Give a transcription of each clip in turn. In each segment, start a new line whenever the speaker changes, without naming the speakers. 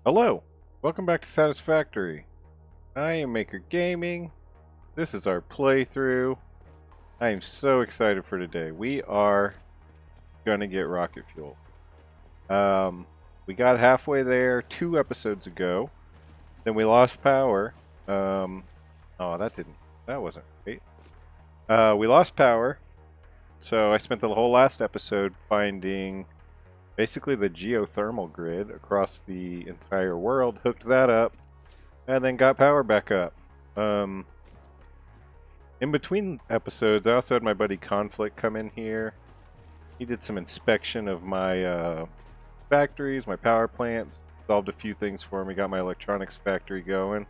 Hello, welcome back to Satisfactory. I am Maker Gaming. This is our playthrough. I am so excited for today. We are gonna get rocket fuel. We got halfway there 2 episodes ago. Then we lost power. Oh, that wasn't great. We lost power. So I spent the whole last episode finding basically the geothermal grid across the entire world, hooked that up, and then got power back up. In between episodes, I also had my buddy Conflict come in here. He did some inspection of my factories, my power plants, solved a few things for me, got my electronics factory going,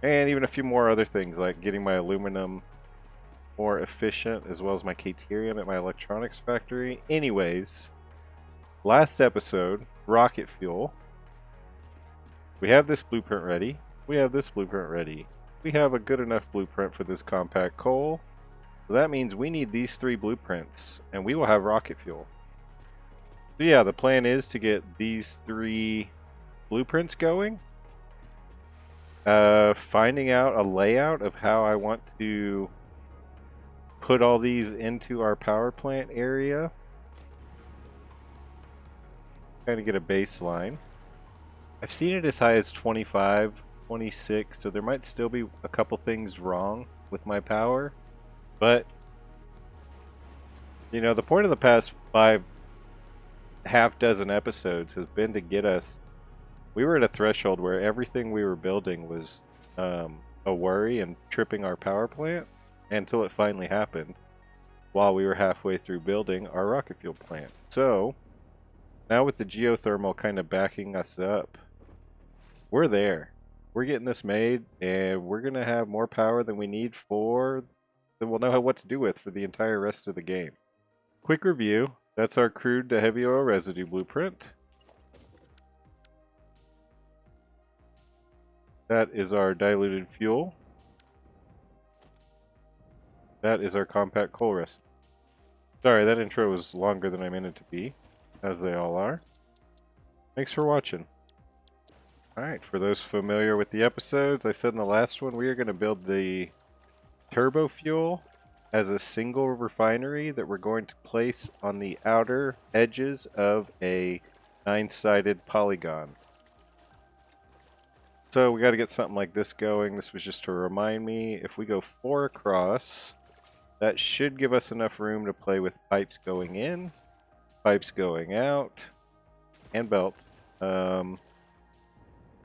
and even a few more other things like getting my aluminum more efficient, as well as my caterium at my electronics factory. Anyways, last episode, rocket fuel. We have this blueprint ready. We have this blueprint ready. We have a good enough blueprint for this compact coal. So that means we need these 3 blueprints, and we will have rocket fuel. So yeah, the plan is to get these 3 blueprints going. Finding out a layout of how I want to put all these into our power plant area. Kind of get a baseline. I've seen it as high as 25, 26, so there might still be a couple things wrong with my power. But, you know, the point of the past 5 half dozen episodes has been to get us... We were at a threshold where everything we were building was a worry and tripping our power plant until it finally happened while we were halfway through building our rocket fuel plant. So, now with the geothermal kind of backing us up, we're there. We're getting this made, and we're going to have more power than we need for... that we'll know what to do with for the entire rest of the game. Quick review. That's our crude to heavy oil residue blueprint. That is our diluted fuel. That is our compact coal recipe. Sorry, that intro was longer than I meant it to be, as they all are. Thanks for watching. Alright, for those familiar with the episodes, I said in the last one we are going to build the turbo fuel as a single refinery that we're going to place on the outer edges of a 9-sided polygon. So we got to get something like this going. This was just to remind me, if we go 4 across, that should give us enough room to play with pipes going in, pipes going out, and belts. Trying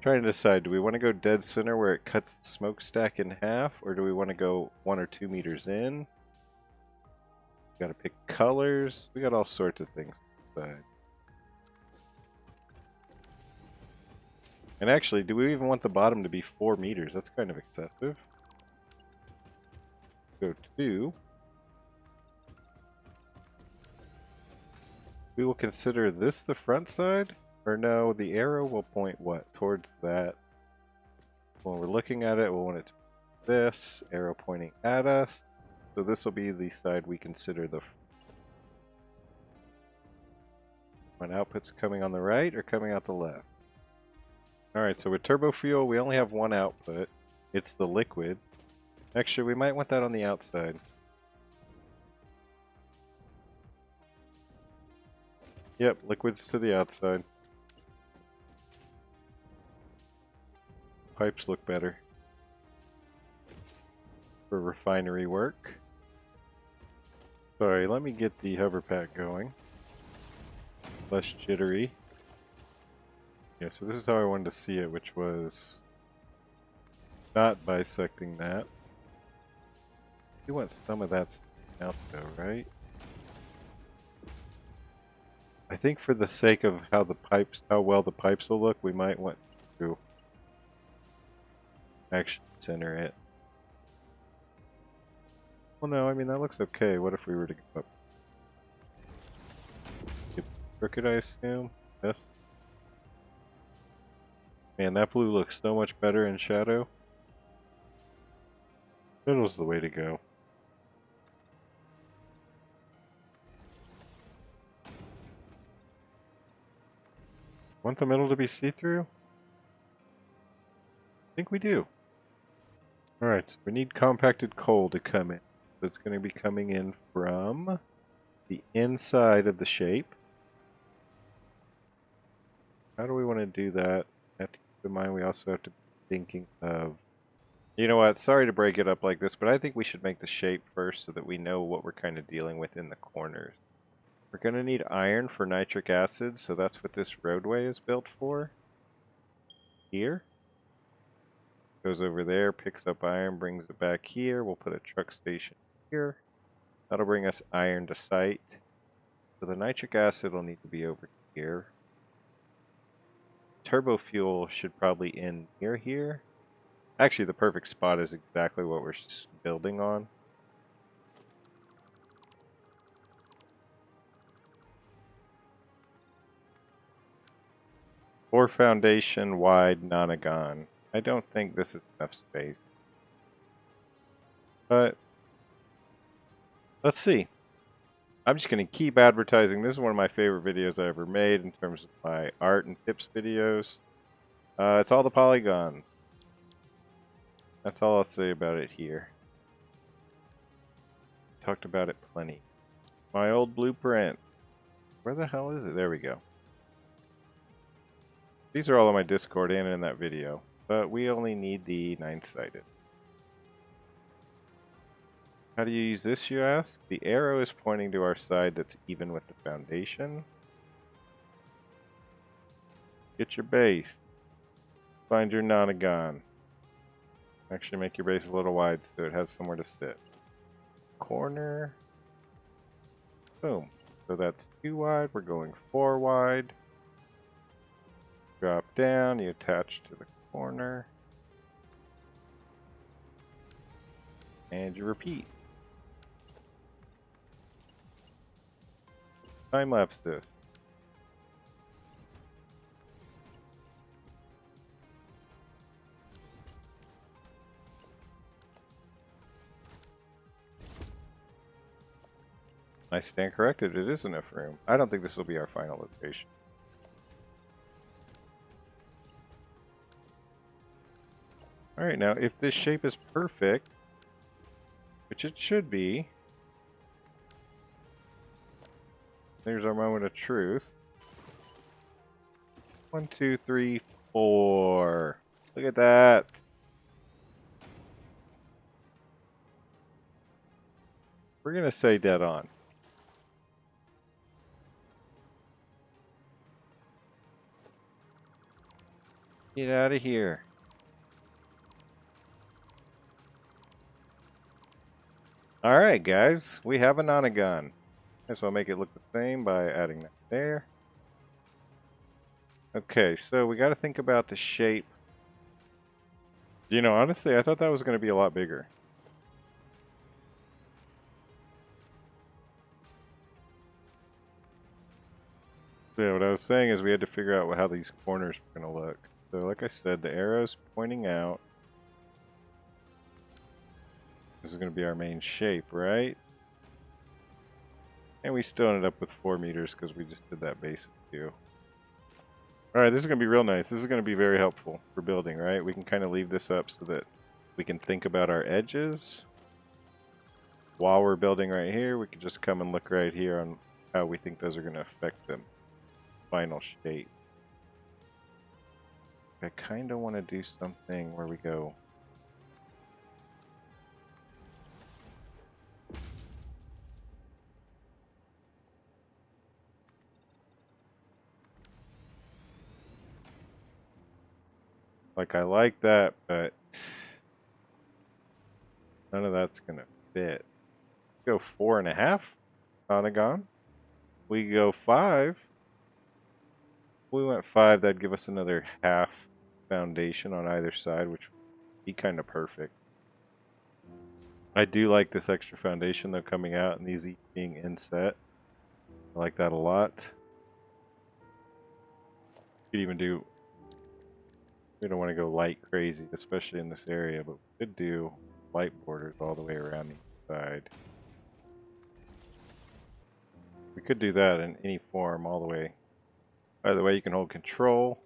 to decide, do we want to go dead center where it cuts the smokestack in half, or do we want to go 1 or 2 meters in? Got to pick colors. We got all sorts of things to decide. And actually, do we even want the bottom to be 4 meters? That's kind of excessive. Go 2. We will consider this the front side. Or no, the arrow will point what? Towards that. When we're looking at it, we'll want it to be this. Arrow pointing at us. So this will be the side we consider the... When output's coming on the right or coming out the left. Alright, so with turbo fuel, we only have 1 output. It's the liquid. Actually, we might want that on the outside. Yep, liquids to the outside. Pipes look better for refinery work. Sorry, let me get the hover pack going. Less jittery. Yeah, so this is how I wanted to see it, which was not bisecting that. You want some of that out though, right? I think for the sake of how well the pipes will look, we might want to actually center it. Well, no, I mean, that looks okay. What if we were to go up? Crooked, I assume? Yes. Man, that blue looks so much better in shadow. Middle's the way to go. Want the middle to be see-through? I think we do. Alright, so we need compacted coal to come in. So it's going to be coming in from the inside of the shape. How do we want to do that? Have to keep in mind we also have to be thinking of... You know what? Sorry to break it up like this, but I think we should make the shape first so that we know what we're kind of dealing with in the corners. We're going to need iron for nitric acid, so that's what this roadway is built for. Here. Goes over there, picks up iron, brings it back here. We'll put a truck station here. That'll bring us iron to site. So the nitric acid will need to be over here. Turbo fuel should probably end near here. Actually, the perfect spot is exactly what we're building on. Four foundation wide nonagon. I don't think this is enough space. But let's see. I'm just going to keep advertising. This is one of my favorite videos I ever made in terms of my art and tips videos. It's all the polygon. That's all I'll say about it here. Talked about it plenty. My old blueprint. Where the hell is it? There we go. These are all on my Discord and in that video. But we only need the 9-sided. How do you use this, you ask? The arrow is pointing to our side that's even with the foundation. Get your base. Find your nonagon. Actually make your base a little wide so it has somewhere to sit. Corner. Boom. So that's 2 wide. We're going 4 wide. Drop down. You attach to the corner. And you repeat. Time-lapse this. I stand corrected, it is enough room. I don't think this will be our final location. Alright, now if this shape is perfect, which it should be, there's our moment of truth. 1, 2, 3, 4. Look at that. We're going to say dead on. Get out of here. Alright guys, we have a nonagon. So I'll make it look the same by adding that there. Okay, so we got to think about the shape. You know, honestly, I thought that was going to be a lot bigger. Yeah, what I was saying is we had to figure out how these corners were going to look. So like I said, the arrow's pointing out. This is going to be our main shape, right? And we still ended up with 4 meters because we just did that basic view. Alright, this is going to be real nice. This is going to be very helpful for building, right? We can kind of leave this up so that we can think about our edges. While we're building right here, we can just come and look right here on how we think those are going to affect the final shape. I kind of want to do something where we go... Like, I like that, but none of that's going to fit. Go 4.5, nonagon. We go 5. If we went 5, that'd give us another half foundation on either side, which would be kind of perfect. I do like this extra foundation, though, coming out and these each being inset. I like that a lot. You could even do... We don't want to go light crazy, especially in this area, but we could do light borders all the way around the side. We could do that in any form all the way By the way, you can hold control.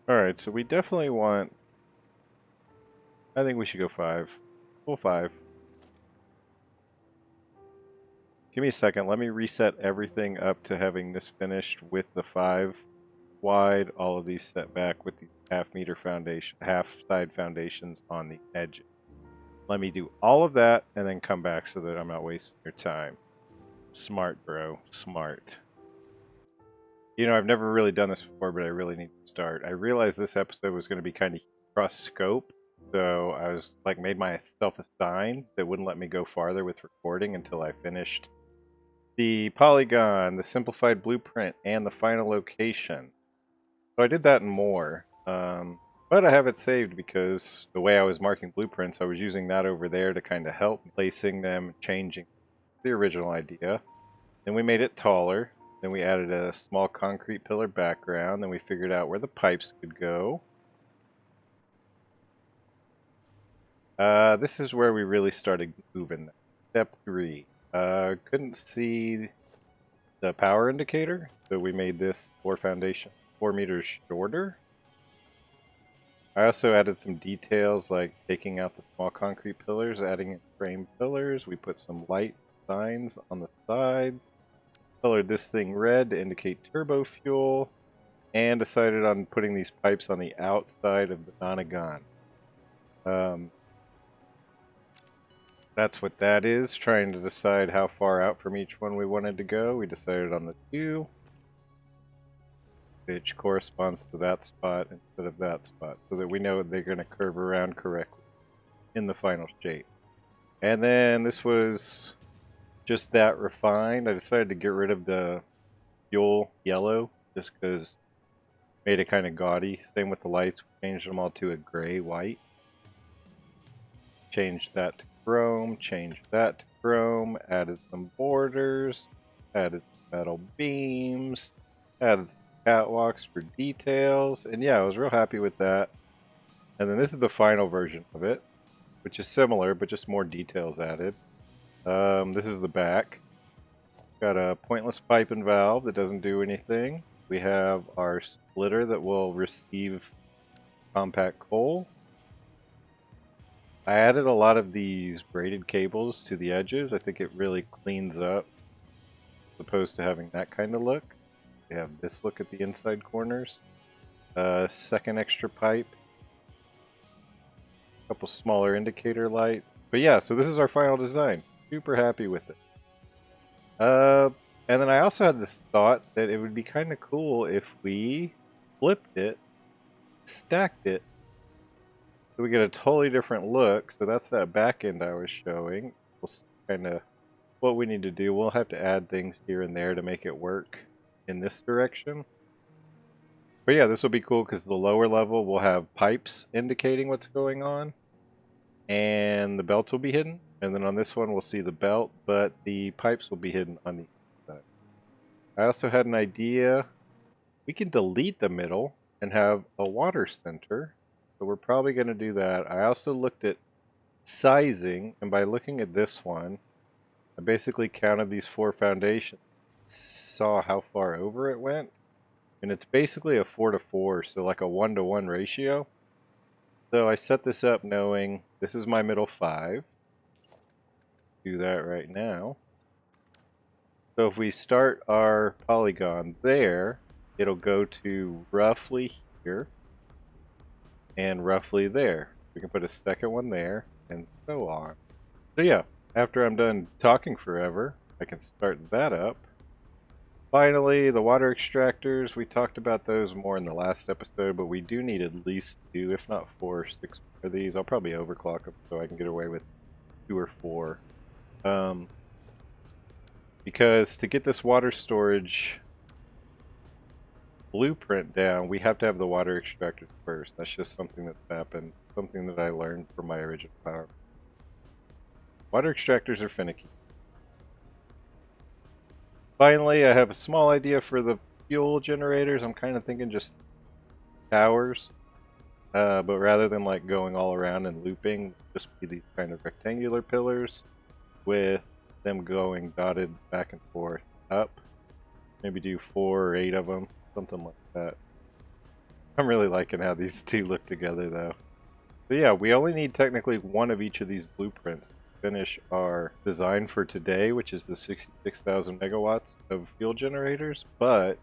Alright, so we definitely want... I think we should go 5. Full 5. Give me a second. Let me reset everything up to having this finished with the 5 wide. All of these set back with the half-meter foundation, half-side foundations on the edges. Let me do all of that and then come back so that I'm not wasting your time. Smart, bro. Smart. You know, I've never really done this before, but I really need to start. I realized this episode was going to be kind of cross-scope, so I was like made myself a sign that wouldn't let me go farther with recording until I finished the polygon, the simplified blueprint, and the final location. So I did that and more. But I have it saved because the way I was marking blueprints, I was using that over there to kind of help placing them, changing the original idea. Then we made it taller. Then we added a small concrete pillar background. Then we figured out where the pipes could go. This is where we really started moving. Step 3. Couldn't see the power indicator, so we made this floor foundation 4 meters shorter. I also added some details like taking out the small concrete pillars, adding in frame pillars. We put some light signs on the sides. Colored this thing red to indicate turbo fuel. And decided on putting these pipes on the outside of the nonagon. That's what that is. Trying to decide how far out from each one we wanted to go. We decided on the 2. Which corresponds to that spot instead of that spot, so that we know they're going to curve around correctly in the final shape. And then this was just that refined. I decided to get rid of the fuel yellow just because it made it kind of gaudy. Same with the lights. We changed them all to a gray-white. Changed that to chrome, changed that to chrome, added some borders, added metal beams, added some catwalks for details, and yeah, I was real happy with that. And then this is the final version of it, which is similar but just more details added. This is the back. Got a pointless pipe and valve that doesn't do anything. We have our splitter that will receive compact coal. I added a lot of these braided cables to the edges. I think it really cleans up as opposed to having that kind of look. We have this look at the inside corners. Second extra pipe. A couple smaller indicator lights. But yeah, so this is our final design. Super happy with it. And then I also had this thought that it would be kind of cool if we flipped it, stacked it, so we get a totally different look. So that's that back end I was showing. We'll see kind of what we need to do. We'll have to add things here and there to make it work in this direction. But yeah, this will be cool because the lower level will have pipes indicating what's going on, and the belts will be hidden. And then on this one we'll see the belt, but the pipes will be hidden on the inside. I also had an idea. We can delete the middle and have a water center, so we're probably going to do that. I also looked at sizing, and by looking at this one, I basically counted these 4 foundations, saw how far over it went, and it's basically a 4:4, so like a 1:1 ratio. So I set this up knowing this is my middle 5. Do that right now. So if we start our polygon there, it'll go to roughly here and roughly there. We can put a second one there and so on. So yeah, after I'm done talking forever, I can start that up. Finally, the water extractors, we talked about those more in the last episode, but we do need at least 2, if not 4 or 6 of these. I'll probably overclock them so I can get away with 2 or 4. Because to get this water storage blueprint down, we have to have the water extractors first. That's just something that's happened, something that I learned from my original power. Water extractors are finicky. Finally, I have a small idea for the fuel generators. I'm kind of thinking just towers, but rather than like going all around and looping, just be these kind of rectangular pillars with them going dotted back and forth up. Maybe do 4 or 8 of them, something like that. I'm really liking how these two look together though. But yeah, we only need technically one of each of these blueprints to finish our design for today, which is the 66,000 megawatts of fuel generators, but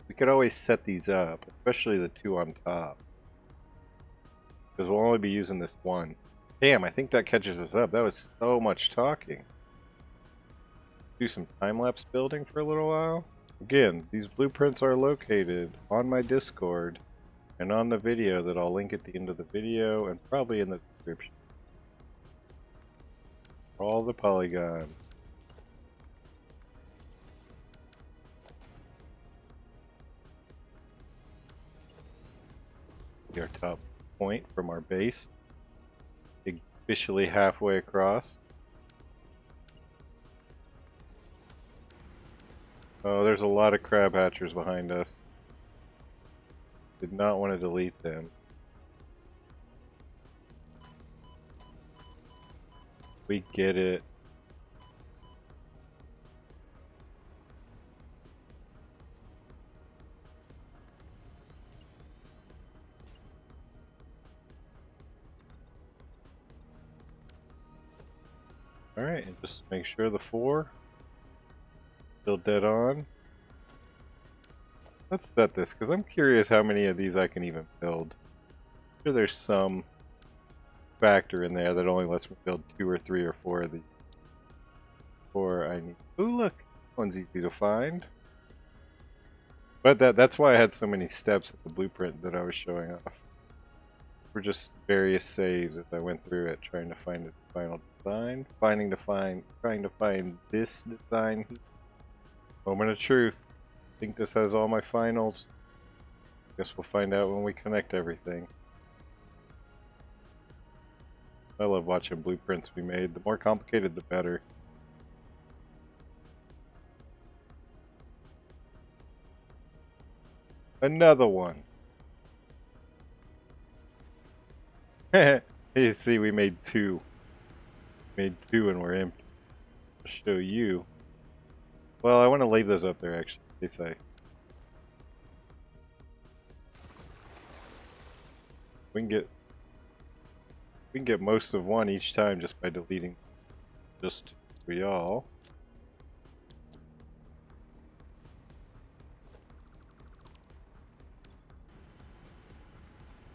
we could always set these up, especially the two on top, because we'll only be using this one. Damn, I think that catches us up. That was so much talking. Do some time-lapse building for a little while. Again, these blueprints are located on my Discord and on the video that I'll link at the end of the video and probably in the description. All the polygons. Our top point from our base. Officially halfway across. Oh, there's a lot of crab hatchers behind us. Did not want to delete them. We get it. Alright, and just make sure the 4 still dead on. Let's set this, because I'm curious how many of these I can even build. I'm sure there's some factor in there that only lets me build 2 or 3 or 4 of these. Or I need... Ooh, look! One's easy to find. But that's why I had so many steps at the blueprint that I was showing off. Were just various saves as I went through it, trying to find the final design. Trying to find this design. Moment of truth. I think this has all my finals. Guess we'll find out when we connect everything. I love watching blueprints be made. The more complicated, the better. Another one. You see, we made 2. Made 2 and we're empty. I'll show you. Well, I want to leave those up there actually, in case we can get most of one each time just by deleting just 3 all.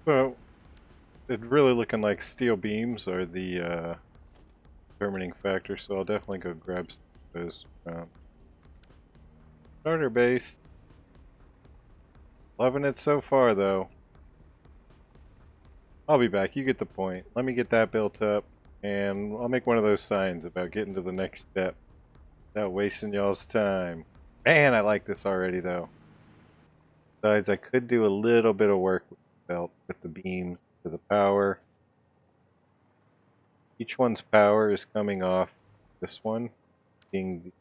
So it's really looking like steel beams are the determining factor, so I'll definitely go grab some of those from starter base. Loving it so far though. I'll be back, you get the point. Let me get that built up and I'll make one of those signs about getting to the next step without wasting y'all's time. Man, I like this already though. Besides, I could do a little bit of work with the belt, with the beams to the power. Each one's power is coming off this one, being the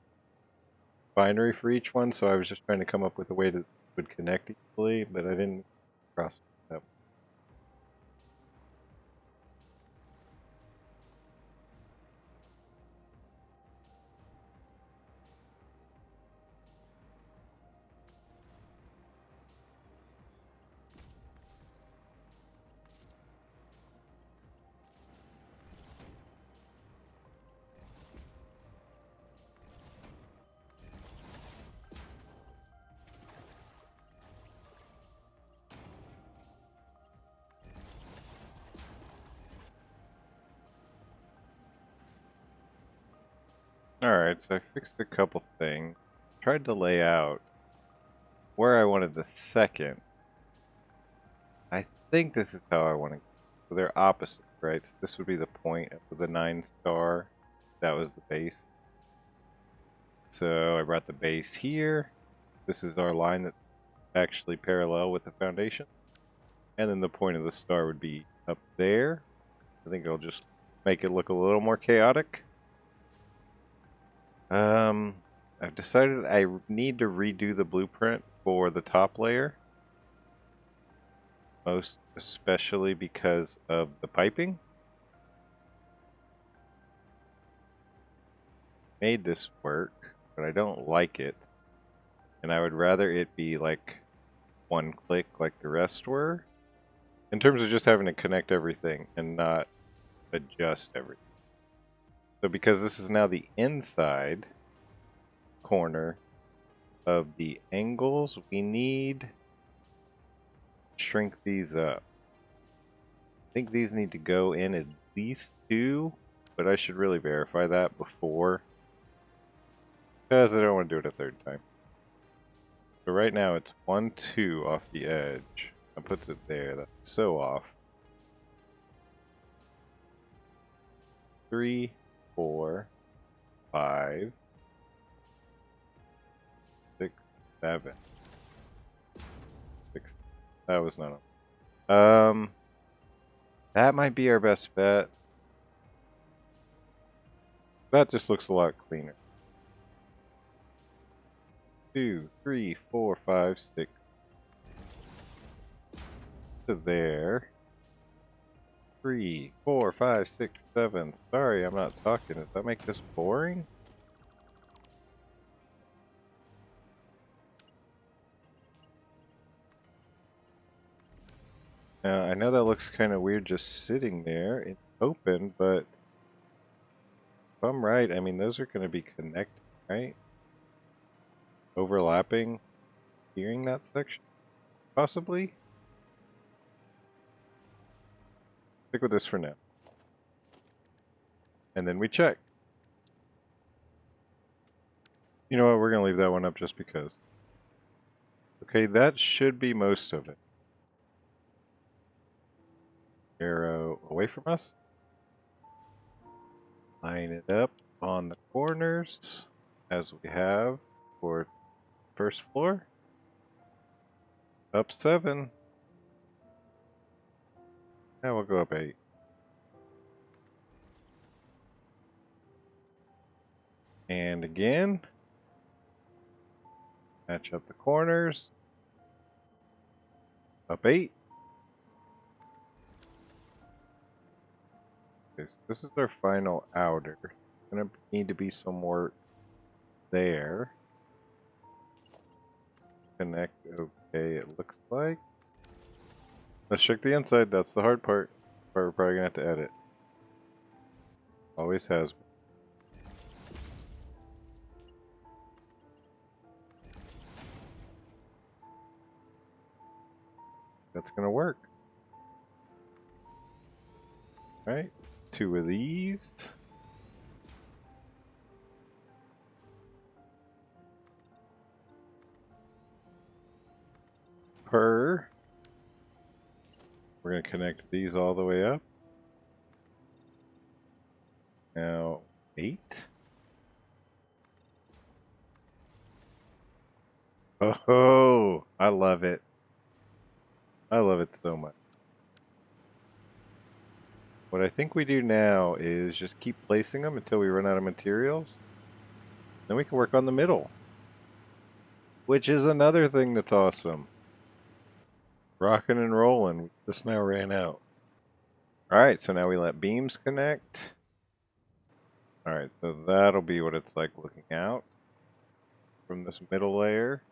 binary for each one, so I was just trying to come up with a way that would connect equally, but I didn't cross that. Alright, so I fixed a couple things. Tried to lay out where I wanted the second. I think this is how I want to go. So they're opposite, right? So this would be the point of the 9-star. That was the base. So I brought the base here. This is our line that's actually parallel with the foundation. And then the point of the star would be up there. I think I'll just make it look a little more chaotic. I've decided I need to redo the blueprint for the top layer. Most especially because of the piping. made this work, but I don't like it. And I would rather it be like one click like the rest were. In terms of just having to connect everything and not adjust everything. So because this is now the inside corner of the angles, we need to shrink these up. I think these need to go in at least 2, but I should really verify that before, because I don't want to do it a third time. So right now it's 1, 2 off the edge. That puts it there. That's so off. 3, 4, 5, 6, 7, 6. That was not. That might be our best bet. That just looks a lot cleaner. 2, 3, 4, 5, 6. To there. 3, 4, 5, 6, 7. Sorry, I'm not talking. Does that make this boring? Now, I know that looks kind of weird just sitting there. It's open, but if I'm right, I mean, those are going to be connected, right? Overlapping, hearing that section, possibly? Stick with this for now. And then we check. You know what, we're going to leave that one up just because. Okay, that should be most of it. Arrow away from us. Line it up on the corners, as we have for first floor. Up 7. Now we'll go up 8. And again. Match up the corners. Up 8. Okay, so this is our final outer. Gonna need to be somewhere there. Connect, okay, it looks like. Let's check the inside, that's the hard part. We're probably gonna have to edit. Always has been. That's gonna work. Right? 2 of these. Per. We're going to connect these all the way up. Now, 8. Oh, I love it. I love it so much. What I think we do now is just keep placing them until we run out of materials. Then we can work on the middle. Which is another thing that's awesome. Rocking and rolling. We just now ran out. Alright, so now we let beams connect. Alright, so that'll be what it's like looking out from this middle layer.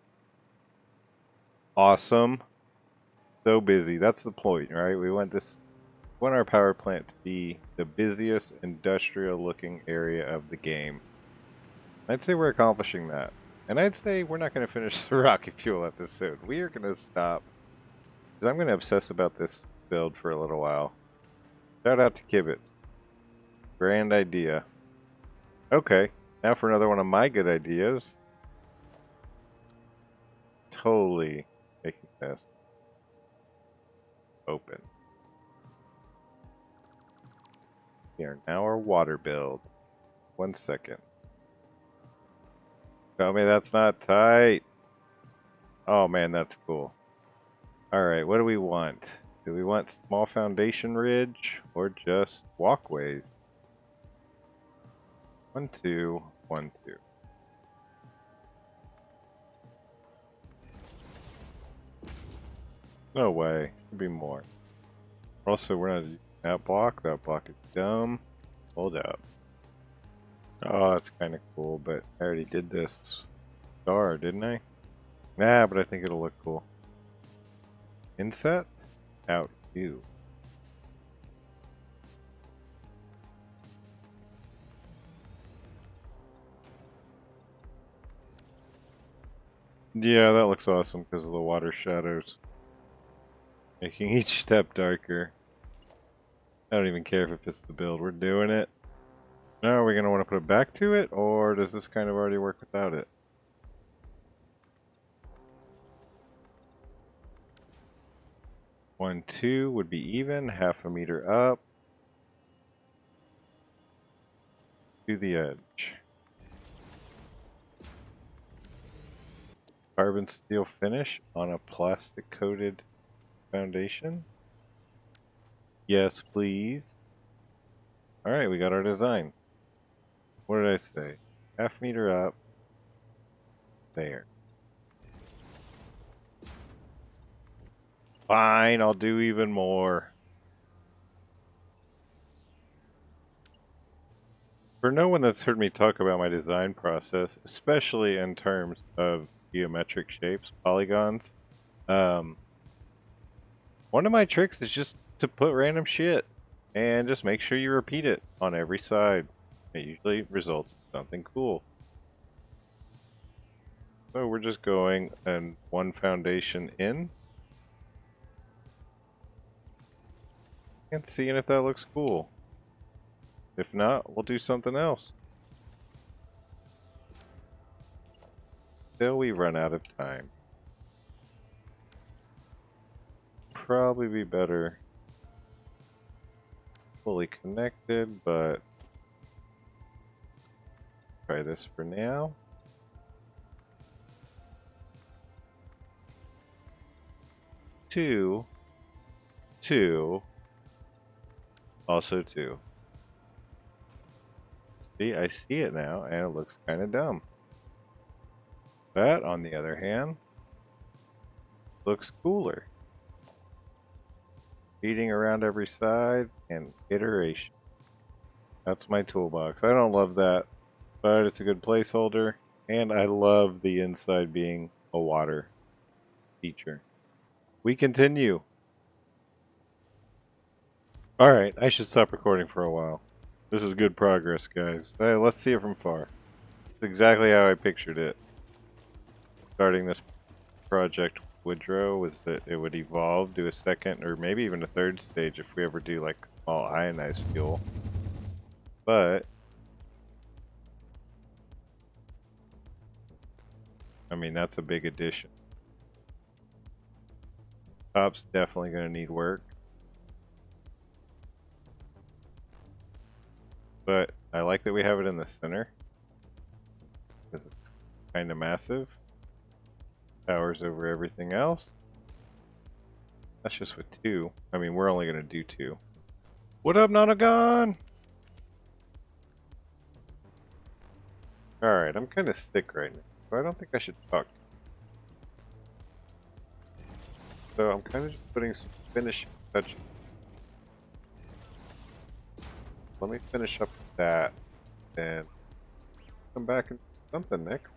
Awesome. So busy. That's the point, right? We want our power plant to be the busiest industrial looking area of the game. I'd say we're accomplishing that. And I'd say we're not going to finish the rocket fuel episode. We are going to stop. Because I'm going to obsess about this build for a little while. Shout out to Kibitz. Grand idea. Okay, now for another one of my good ideas. Totally making this open. Here, now our water build. 1 second. Tell me that's not tight. Oh man, that's cool. Alright, what do we want? Do we want small foundation ridge or just walkways? 1, 2, 1, 2. No way. Should be more. Also, we're not using that block. That block is dumb. Hold up. Oh, that's kind of cool, but I already did this star, didn't I? Nah, but I think it'll look cool. Inset? Out you. Yeah, that looks awesome because of the water shadows. Making each step darker. I don't even care if it fits the build. We're doing it. Now, are we going to want to put it back to it, or does this kind of already work without it? 1, 2 would be even, half a meter up to the edge. Carbon steel finish on a plastic coated foundation. Yes, please. Alright, we got our design. What did I say? Half meter up. There. Fine, I'll do even more. For no one that's heard me talk about my design process, especially in terms of geometric shapes, polygons, one of my tricks is just to put random shit and just make sure you repeat it on every side. It usually results in something cool. So we're just going and one foundation in and seeing if that looks cool. If not, we'll do something else. Till we run out of time. Probably be better fully connected, but try this for now. Two, also 2. See, I see it now, and it looks kind of dumb. That, on the other hand, looks cooler. Feeding around every side and iteration. That's my toolbox. I don't love that, but it's a good placeholder, and I love the inside being a water feature. We continue. Alright, I should stop recording for a while. This is good progress, guys. Hey, let's see it from far. It's exactly how I pictured it. Starting this project Woodrow was that it would evolve to a second or maybe even a third stage if we ever do like small ionized fuel. But I mean, that's a big addition. Top's definitely going to need work. But I like that we have it in the center because it's kind of massive. Towers over everything else. That's just with 2. I mean, we're only going to do 2. What up, nonagon? Alright, I'm kind of sick right now, so I don't think I should talk. So I'm kind of just putting some finishing touches. Let me finish up with that and come back and do something next.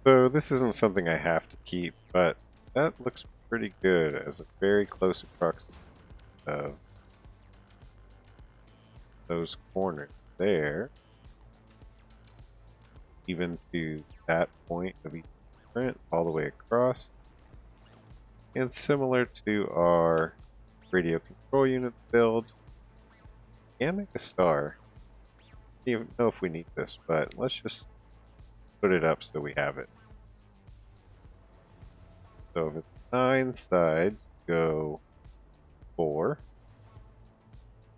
So this isn't something I have to keep, but that looks pretty good as a very close approximation of those corners there, even to that point of each print all the way across. And similar to our radio control unit build, and make a star. I don't even know if we need this, but let's just put it up so we have it. So if it's 9 sides, go 4.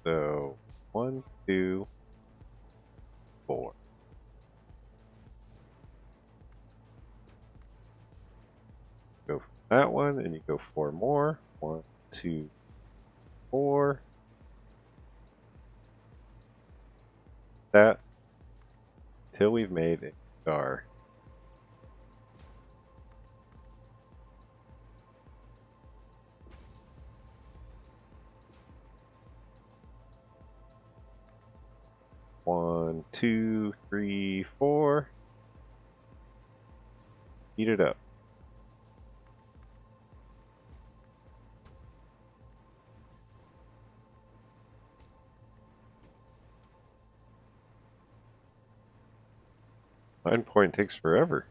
So 1, 2, 4. Go from that one, and you go 4 more. 1, 2, 4. That till we've made a star. 1, 2, 3, 4. Heat it up. Line point takes forever.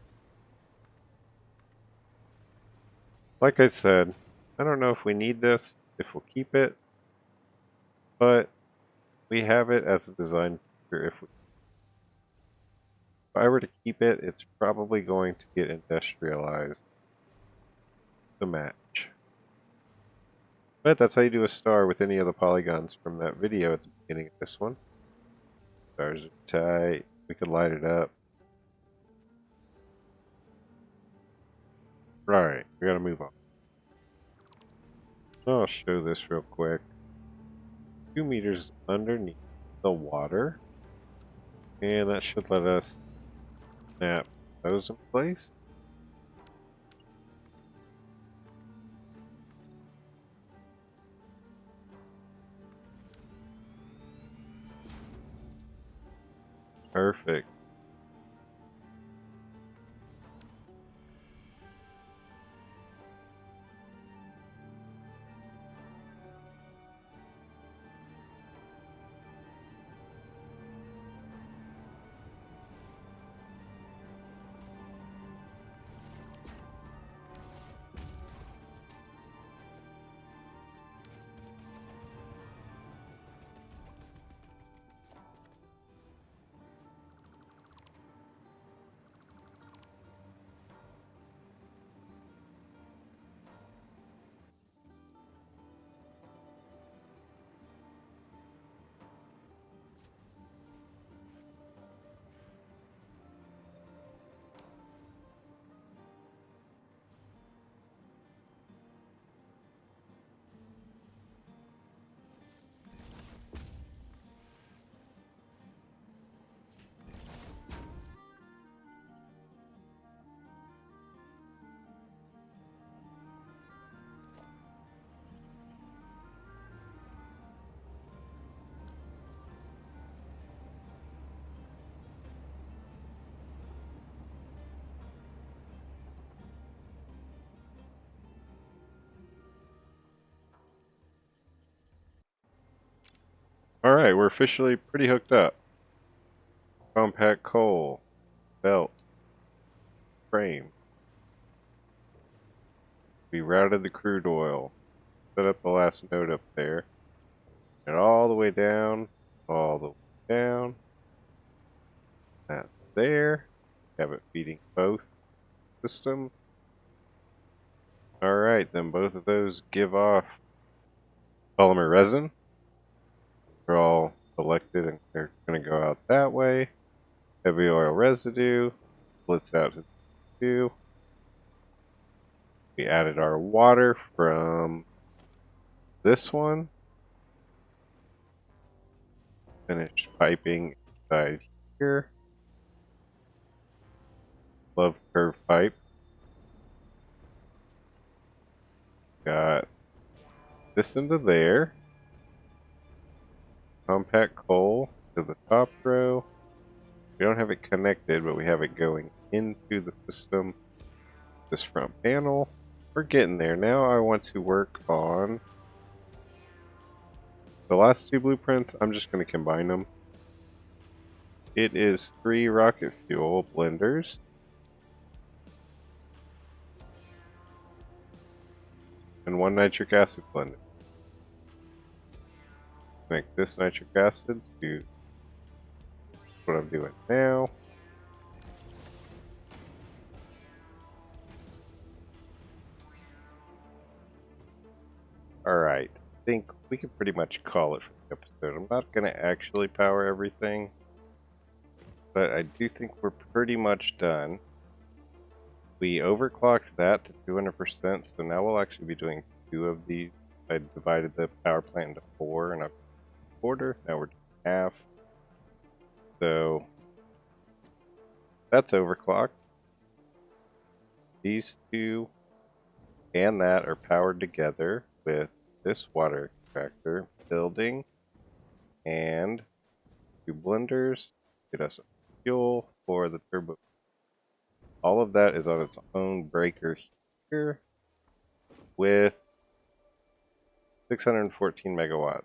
Like I said, I don't know if we need this, if we'll keep it, but we have it as a design feature. If I were to keep it, it's probably going to get industrialized to match. But that's how you do a star with any of the polygons from that video at the beginning of this one. Stars are tight. We could light it up. Right, we gotta move on. I'll show this real quick. 2 meters underneath the water. And that should let us snap those in place. Perfect. Alright, we're officially pretty hooked up. Compact coal, belt, frame. We routed the crude oil. Set up the last node up there. And all the way down, all the way down. That's there. Have it feeding both systems. Alright, then both of those give off polymer resin. They're all selected and they're going to go out that way. Heavy oil residue splits out to 2. We added our water from this one. Finished piping inside here. Love curve pipe. Got this into there. Compact coal to the top row. We don't have it connected, but we have it going into the system. This front panel. We're getting there. Now I want to work on the last 2 blueprints. I'm just going to combine them. It is 3 rocket fuel blenders. And 1 nitric acid blender. Connect this nitric acid to what I'm doing now. Alright, I think we can pretty much call it for the episode. I'm not going to actually power everything, but I do think we're pretty much done. We overclocked that to 200%, so now we'll actually be doing 2 of these. I divided the power plant into 4 and a quarter. Now we're doing half. So that's overclocked. These 2 and that are powered together with this water extractor building and 2 blenders, get us fuel for the turbo. All of that is on its own breaker here with 614 megawatts.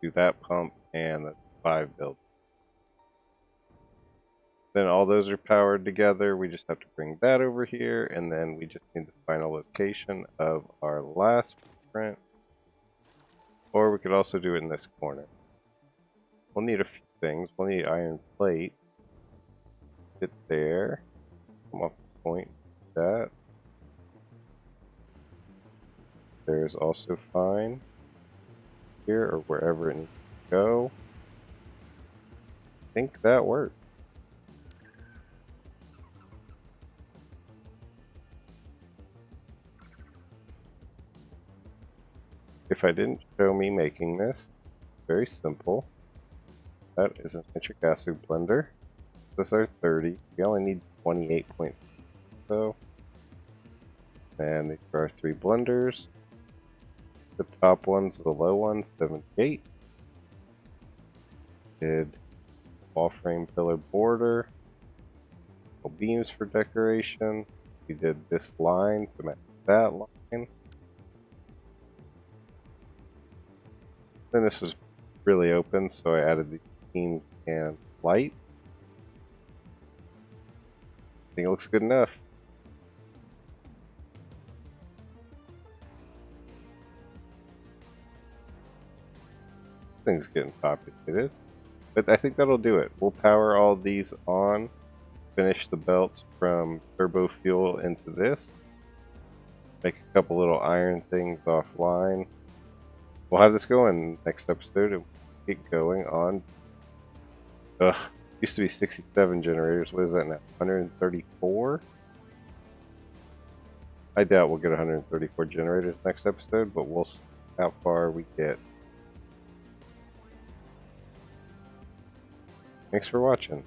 Do that pump and the 5 build. Then all those are powered together. We just have to bring that over here, and then we just need the final location of our last print. Or we could also do it in this corner. We'll need a few things. We'll need iron plate. Get there. Come off the point. That. There's also fine. Here or wherever it needs to go. I think that works. If I didn't show me making this, very simple. That is a nitric acid blender. Those are 30. We only need 28.6. So, and these are our 3 blenders. The top ones, the low ones, 78. Did wall frame pillar border. Beams for decoration. We did this line to match that line. Then this was really open, so I added the beams and light. I think it looks good enough. Things getting populated, but I think that'll do it. We'll power all these on, finish the belts from turbo fuel into this, make a couple little iron things offline. We'll have this going next episode and keep going on. Used to be 67 generators. What is that now? 134? I doubt we'll get 134 generators next episode, but we'll see how far we get. Thanks for watching.